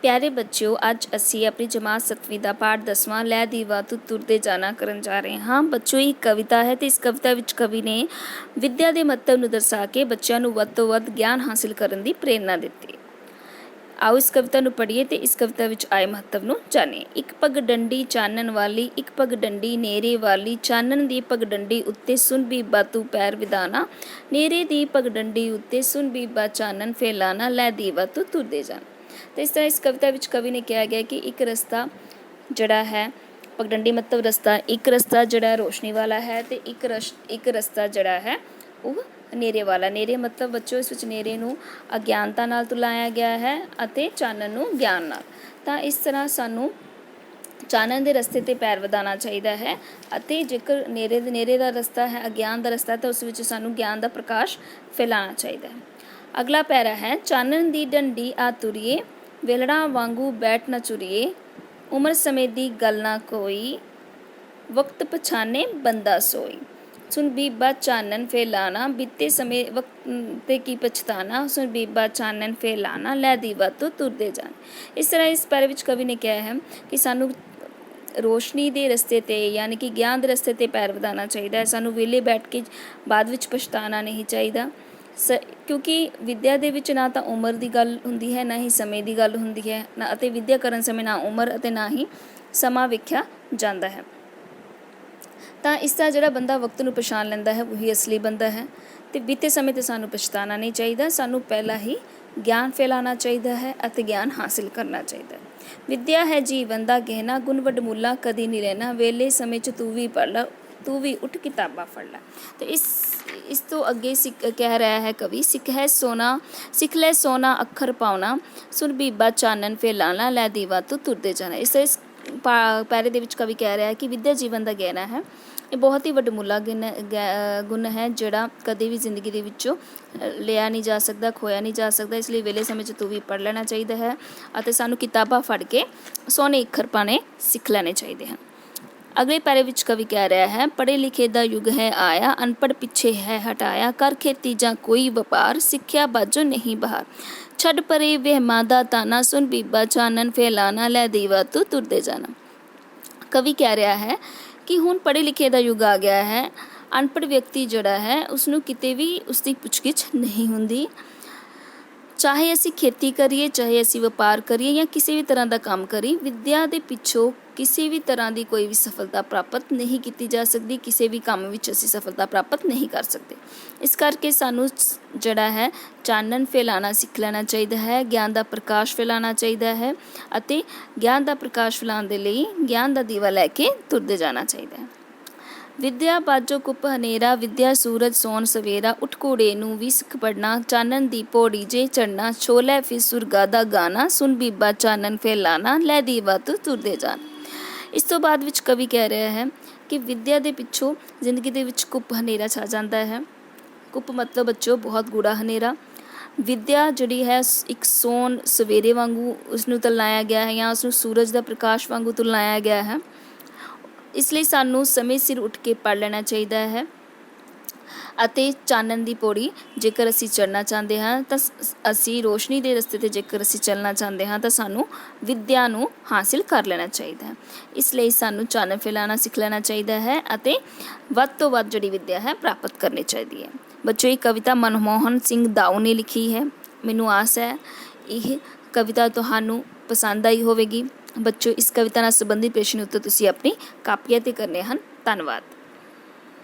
प्यारे बच्चों, अज असी अपनी जमात 7वीं का पाठ 10वां लै दी वातु तुरदे जाना करन जा रहे हाँ। बच्चों, एक कविता है तो इस कविता विच कवि ने विद्या के महत्व नूं दर्शा के बच्चों नूं वध तों वध ज्ञान हासिल करन दी प्रेरणा दित्ती। आओ इस कविता नूं पढ़ीए ते इस कविता विच आए महत्व नूं जाणीए। एक पगडंडी चानन वाली, एक पगडंडी नेरे वाली, चानन दी पगडंडी उत्ते सुन बीबा तू पैर विधाना, नेरे दी पगडंडी उत्ते सुन बीबा चानन फैलाना, लै दीवा तू तुरदे जाना। तो इस तरह इस कविता विच कवि ने कहा गया कि एक रस्ता जड़ा है पगडंडी मतलब रस्ता, एक रस्ता जड़ा रोशनी वाला है तो एक रस्ता जड़ा है वो नेरे वाला। नेरे मतलब बच्चों इस विच नेरे नूं अज्ञानता नाल तुलाया गया है अते चानन नूं ज्ञान नाल। तां इस तरह सानूं चानन दे रस्ते ते पैर वधाना चाहिदा है अते जेकर नेरे दा रस्ता है, अज्ञान दा रस्ता तो उस विच सानूं ज्ञान दा प्रकाश फैलाना चाहिदा है। अगला पैरा है, चानन दी डंडी आ तुरिए, वेलड़ा वांगू बैठ न चुरिए, उम्र समय दी गल ना कोई, वक्त पछाने बंदा सोई, सुन बीबा चानन फैलाना, बीते समय वक्त ते की पछताना, सुन बीबा चानन फैलाना, लै दीवा तो तुरदे जान। इस तरह इस पैरे विच कवि ने कहा है कि सानू रोशनी के रस्ते ते यानी कि ज्ञान के रस्ते ते पैर वधाना चाहिए है। सानू वेले बैठ के बाद विच पछताना नहीं चाहिए क्योंकि विद्या दे विच ना तो उम्र की गल हुंदी है, ना ही समय की गल हुंदी है, ना अते विद्या करन समय ना उम्र अते ना ही समा वेख्या जांदा है। तो इसका जिहड़ा बंदा वक्त नूं पछाण लैंदा है वही असली बंदा है। तो बीते समय तो सानू पछताना नहीं चाहिए, सानू पहला ही ज्ञान फैलाना चाहिए है अते ज्ञान हासिल करना चाहिए। विद्या है जीवन का गहना, गुण वडमूला कदी नहीं रहना, वेले समय च तू भी पढ़ ला, तू भी उठ किताबा फड़ ला। तो इस तो अगे कह रहा है कवि, सिख ले सोना अखर पाउना, सुन बीबा चानन फैलाना, लै दीवा तो तुरदे जाना। इस पैरे दे विच कवि कह रहा है कि विद्या जीवन का गहना है, ये बहुत ही वडमूला गुण है जिहड़ा कभी भी जिंदगी दे विचों लिया नहीं जा सकता, खोया नहीं जा सकता। इसलिए वेले समय तू भी पढ़ लेना चाहिए है और सानू किताबां फड़ के सोने अखर पाने सीख लेने चाहिए हैं। अगले पैरे विच कवि कह रहा है, पढ़े लिखे दा युग है आया, अनपढ़ पिछे है हटाया, कर खेती जां कोई व्यापार, सिक्ख्या बाजो नहीं बाहर, छड़ परे वहमा दा ताना, सुन बीबा चानन फैलाना, लै दीवा तू तुरदे जाना। कवि कह रहा है कि हुण पढ़े लिखे दा युग आ गया है, अनपढ़ व्यक्ति जड़ा है उसनूं किते भी उसकी पुछगिछ नहीं हुंदी। चाहे असी खेती करिए, चाहे असी व्यापार करिए या किसी भी तरह का काम करिए, विद्या के पिछों किसी भी तरह की कोई भी सफलता प्राप्त नहीं की जा सकती, किसी भी काम में असी सफलता प्राप्त नहीं कर सकते। इस करके सानू जड़ा है चानन फैलाना सीख लेना चाहिए है, ज्ञान का प्रकाश फैलाना चाहिए है अते ज्ञान का प्रकाश फैलाने के लिए ज्ञान का दीवा लैके तुरदे जाना चाहिए है। विद्या बाजो कुप हनेरा, विद्या सूरज सोन सवेरा, उठ घोड़े नूं भी सिख पढ़ना, चानन दी पौड़ी जे चढ़ना, छोले फिर सुरगा दा गाना, सुन बीबा चानन फैलाना, लै दीवा तू तुरदे जाना। इस तो बाद विच कवि कह रहा है कि विद्या दे पिछों जिंदगी दे विच कुप हनेरा छा जाता है। कुप मतलब बच्चों बहुत गूढ़ा हनेरा। विद्या जिहड़ी है एक सोन सवेरे वांगू उसनूं तुलनाया गया है या उसनूं सूरज का प्रकाश वांगू तुलनाया गया है। इसलिए सानू समय सिर उठ के पढ़ लेना चाहिए है अते चानन दी पौड़ी जेकर असी चढ़ना चाहते हैं तो असी रोशनी के रस्ते ते जेकर असी चलना चाहते हैं तो सानू विद्या नू हासिल कर लेना चाहिए है। इसलिए सानू चानन फैलाना सीख लेना चाहिए है अते वध तो वध जिहड़ी विद्या है प्राप्त करनी चाहिए है। बच्चों, ये कविता मनमोहन सिंह दाऊ ने लिखी है। मैनू आस है यह कविता तुहानू पसंद आई होवेगी। बच्चों, इस कविता नाल संबंधित प्रश्न उत्तर तुसीं अपनी कापियां ते करने हैं। धन्यवाद।